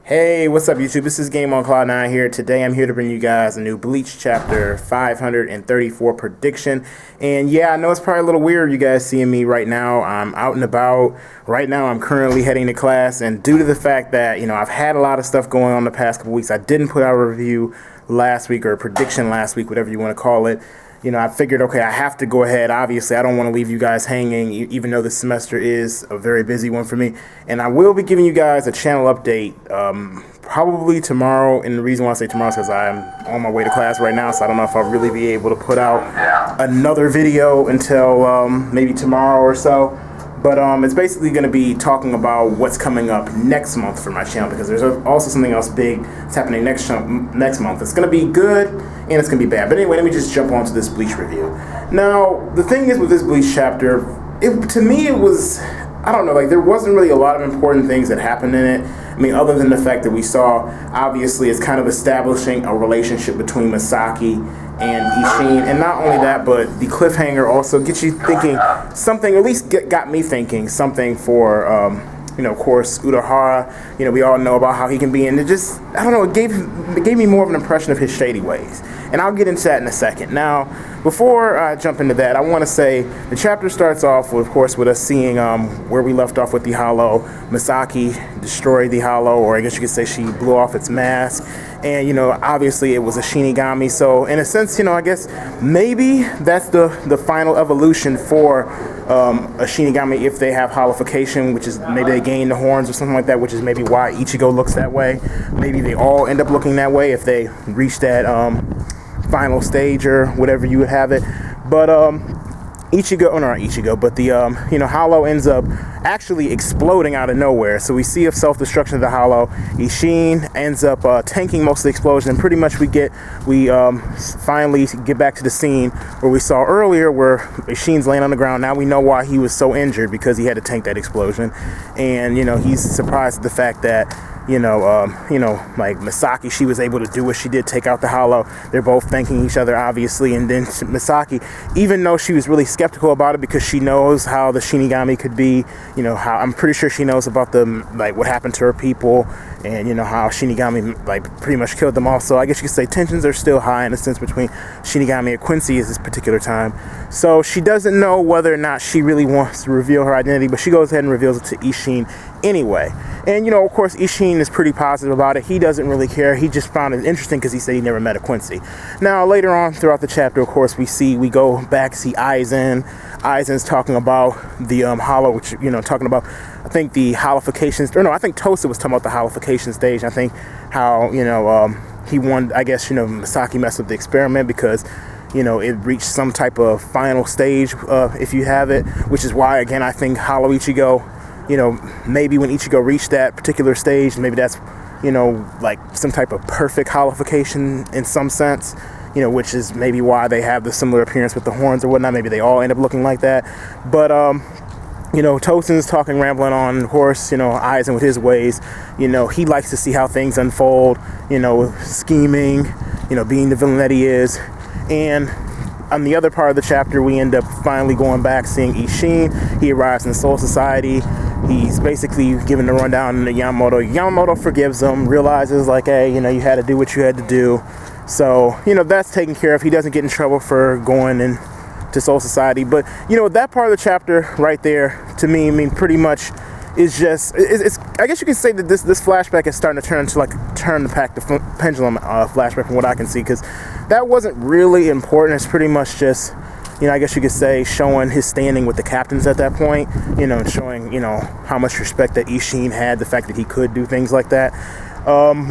Hey, what's up, YouTube? This is Game on Cloud 9 here. Today I'm here to bring you guys a new Bleach chapter 534 prediction. And yeah, I know it's probably a little weird you guys seeing me right now. I'm out and about. Right now I'm currently heading to class, and due to the fact that, I've had a lot of stuff going on the past couple weeks, I didn't put out a review last week, or a prediction last week, whatever you want to call it. I figured, okay, I have to go ahead. Obviously, I don't want to leave you guys hanging, even though this semester is a very busy one for me. And I will be giving you guys a channel update probably tomorrow. And the reason why I say tomorrow is because I'm on my way to class right now, so I don't know if I'll really be able to put out another video until maybe tomorrow or so. But it's basically going to be talking about what's coming up next month for my channel, because there's also something else big that's happening next month. It's going to be good and it's going to be bad. But anyway, let me just jump onto this Bleach review. Now, the thing is with this Bleach chapter, to me it was, I don't know, like there wasn't really a lot of important things that happened in it. I mean, other than the fact that we saw, obviously, it's kind of establishing a relationship between Misaki and Ishin, and not only that, but the cliffhanger also gets you thinking something, at least got me thinking something for, of course, Urahara. We all know about how he can be, and it just, I don't know, it gave me more of an impression of his shady ways, and I'll get into that in a second. Now, before I jump into that, I want to say the chapter starts off, of course, with us seeing where we left off with the Hollow. Misaki destroyed the Hollow, or I guess you could say she blew off its mask. And, obviously it was a Shinigami. So in a sense, I guess maybe that's the final evolution for a Shinigami if they have holification, which is maybe they gain the horns or something like that, which is maybe why Ichigo looks that way. Maybe they all end up looking that way if they reach that final stage or whatever you would have it. But Ichigo, or not Ichigo, but the Hollow ends up actually exploding out of nowhere. So we see a self-destruction of the Hollow. Ishin ends up tanking most of the explosion, and pretty much we finally get back to the scene where we saw earlier, where Ishin's laying on the ground. Now we know why he was so injured, because he had to tank that explosion. And he's surprised at the fact that like Misaki, she was able to do what she did, take out the Hollow. They're both thanking each other, obviously. And then Misaki, even though she was really skeptical about it, because she knows how the Shinigami could be, how I'm pretty sure she knows about what happened to her people, and how Shinigami pretty much killed them all. So I guess you could say tensions are still high in a sense between Shinigami and Quincy at this particular time. So she doesn't know whether or not she really wants to reveal her identity, but she goes ahead and reveals it to Ishin anyway. And of course, Ishin is pretty positive about it. He doesn't really care. He just found it interesting because he said he never met a Quincy. Now, later on throughout the chapter, of course, we go back, see Aizen. Aizen's talking about the Hollow, which, talking about, I think the holifications, or no, I think Tosa was talking about the holification stage. I think how, he wanted, I guess, Misaki messed with the experiment because, it reached some type of final stage, if you have it, which is why, again, I think Hollow Ichigo, maybe when Ichigo reached that particular stage, maybe that's, like some type of perfect holification in some sense, which is maybe why they have the similar appearance with the horns or whatnot. Maybe they all end up looking like that. But, Tosen's talking, rambling on. Of course, Aizen with his ways, he likes to see how things unfold, scheming, being the villain that he is. And on the other part of the chapter, we end up finally going back, seeing Ishin. He arrives in Soul Society. He's basically given the rundown to Yamamoto. Yamamoto forgives him, realizes hey, you had to do what you had to do. So, that's taken care of. He doesn't get in trouble for going into Soul Society. But, that part of the chapter right there, to me, pretty much is just, it's I guess you can say that this flashback is starting to turn into turn the pendulum flashback from what I can see, because that wasn't really important. It's pretty much just, I guess you could say, showing his standing with the captains at that point, and showing, how much respect that Ishin had, the fact that he could do things like that.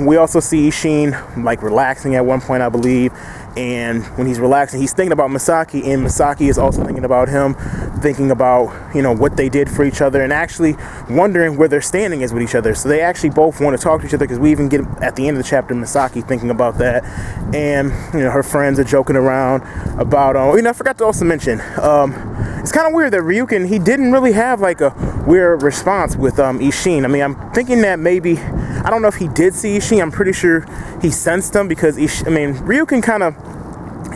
We also see Ishin relaxing at one point, I believe, and when he's relaxing, he's thinking about Misaki, and Misaki is also thinking about him, thinking about, what they did for each other, and actually wondering where their standing is with each other. So they actually both want to talk to each other, because we even get at the end of the chapter Misaki thinking about that, and her friends are joking around about, I forgot to also mention, it's kind of weird that Ryukin, he didn't really have a weird response with Ishin. I mean, I'm thinking that maybe, I don't know if he did see Ishin. I'm pretty sure he sensed him, because Ryukin kind of,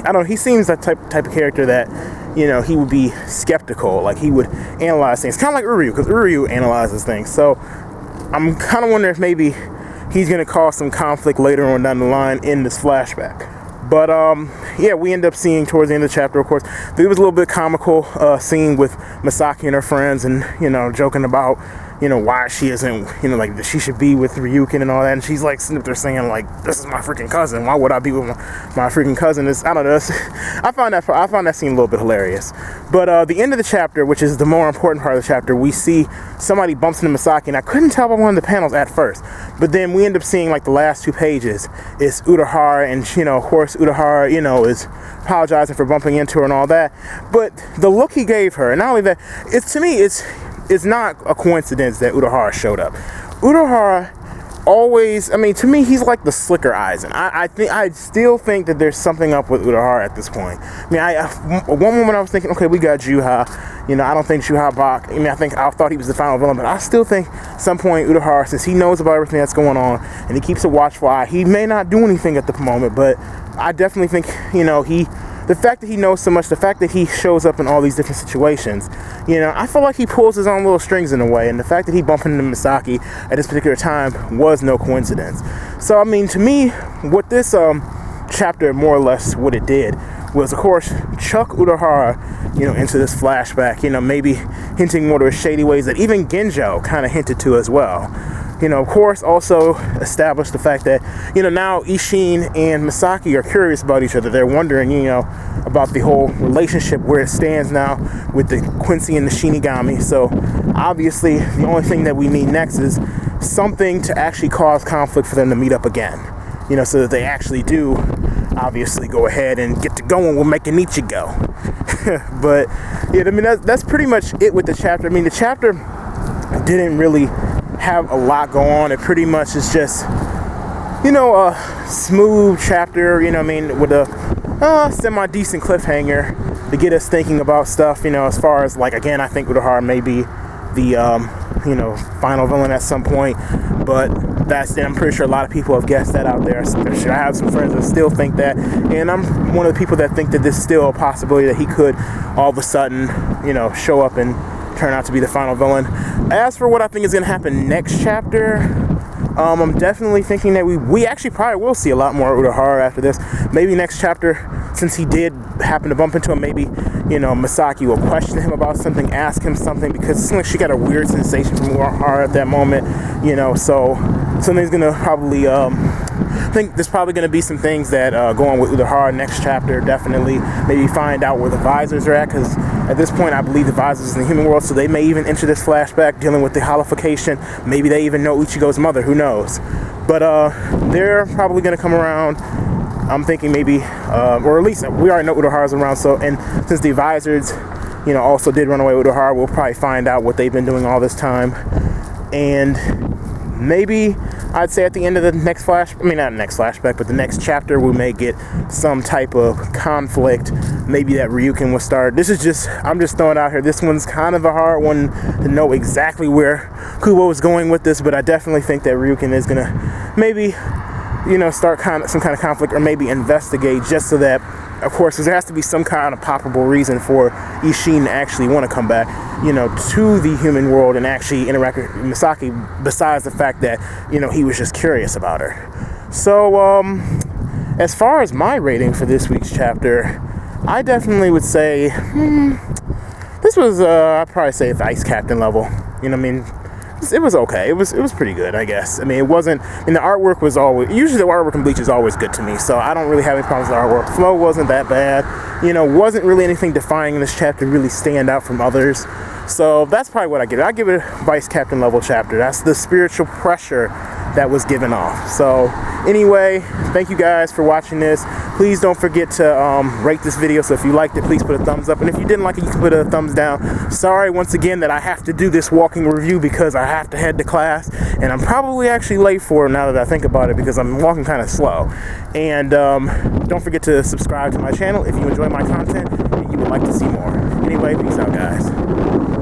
I don't know, he seems that type of character that, he would be skeptical. He would analyze things, kind of like Uryu, because Uryu analyzes things. So I'm kind of wondering if maybe he's going to cause some conflict later on down the line in this flashback. But yeah, we end up seeing towards the end of the chapter, of course, there was a little bit comical scene with Misaki and her friends, and joking about why she isn't, like that she should be with Ryukin and all that, and she's like sitting up there saying like, this is my freaking cousin, why would I be with my freaking cousin? I don't know, I found that scene a little bit hilarious. But the end of the chapter, which is the more important part of the chapter, we see somebody bumps into Misaki, and I couldn't tell by one of the panels at first, but then we end up seeing like the last 2 pages is Urahara, and of course Urahara is apologizing for bumping into her and all that. But the look he gave her, and not only that, it's not a coincidence that Urahara showed up. Urahara always, to me, he's like the slicker Aizen. I still think that there's something up with Urahara at this point. One moment I was thinking, okay, we got Juha. I don't think Juha Bach. I thought he was the final villain, but I still think at some point Urahara, since he knows about everything that's going on and he keeps a watchful eye, he may not do anything at the moment, but I definitely think, the fact that he knows so much, the fact that he shows up in all these different situations, I feel like he pulls his own little strings in a way, and the fact that he bumped into Misaki at this particular time was no coincidence. So, to me, what this chapter, more or less what it did, was, of course, chuck Urahara, into this flashback, maybe hinting more to his shady ways that even Genjo kind of hinted to as well. Of course, also establish the fact that, now Ishin and Misaki are curious about each other. They're wondering, about the whole relationship, where it stands now with the Quincy and the Shinigami. So, obviously, the only thing that we need next is something to actually cause conflict for them to meet up again. So that they actually do, obviously, go ahead and get to going with making Ichigo. But, yeah, that's pretty much it with the chapter. The chapter didn't really have a lot go on. It pretty much is just a smooth chapter, with a semi-decent cliffhanger to get us thinking about stuff, as far as, like, again, I think Urahara may be the final villain at some point, but I'm pretty sure a lot of people have guessed that out there. I have some friends that still think that, and I'm one of the people that think that there's still a possibility that he could all of a sudden show up and turn out to be the final villain. As for what I think is going to happen next chapter, I'm definitely thinking that we actually probably will see a lot more Urahara after this. Maybe next chapter, since he did happen to bump into him, maybe Misaki will question him about something, ask him something, because it seems like she got a weird sensation from Urahara at that moment, so something's going to probably I think there's probably going to be some things that go on with Urahara next chapter. Definitely maybe find out where the visors are at, because at this point I believe the visors is in the human world, so they may even enter this flashback dealing with the holification. Maybe they even know Ichigo's mother, who knows. But they're probably going to come around. I'm thinking maybe, or at least we already know Urahara's around, so, and since the visors also did run away with Urahara, we'll probably find out what they've been doing all this time. And maybe I'd say at the end of the next not next flashback, but the next chapter, we may get some type of conflict. Maybe that Ryukin will start. I'm just throwing it out here. This one's kind of a hard one to know exactly where Kubo is going with this, but I definitely think that Ryukin is gonna maybe, start some kind of conflict, or maybe investigate, just so that, of course, because there has to be some kind of palpable reason for Ishin to actually want to come back, to the human world and actually interact with Misaki, besides the fact that, he was just curious about her. So, as far as my rating for this week's chapter, I definitely would say, this was, I'd probably say Vice Captain level. It was okay. It was pretty good, I guess. It wasn't, the artwork was always, usually the artwork in Bleach is always good to me, so I don't really have any problems with the artwork. Flow wasn't that bad. Wasn't really anything defining in this chapter really stand out from others. So that's probably what I give it. I give it a Vice Captain level chapter. That's the spiritual pressure that was given off. So anyway, thank you guys for watching this. Please don't forget to rate this video. So if you liked it, please put a thumbs up. And if you didn't like it, you can put a thumbs down. Sorry once again that I have to do this walking review because I have to head to class. And I'm probably actually late for it now that I think about it, because I'm walking kind of slow. And don't forget to subscribe to my channel if you enjoy my content and you would like to see more. Anyway, peace out, guys.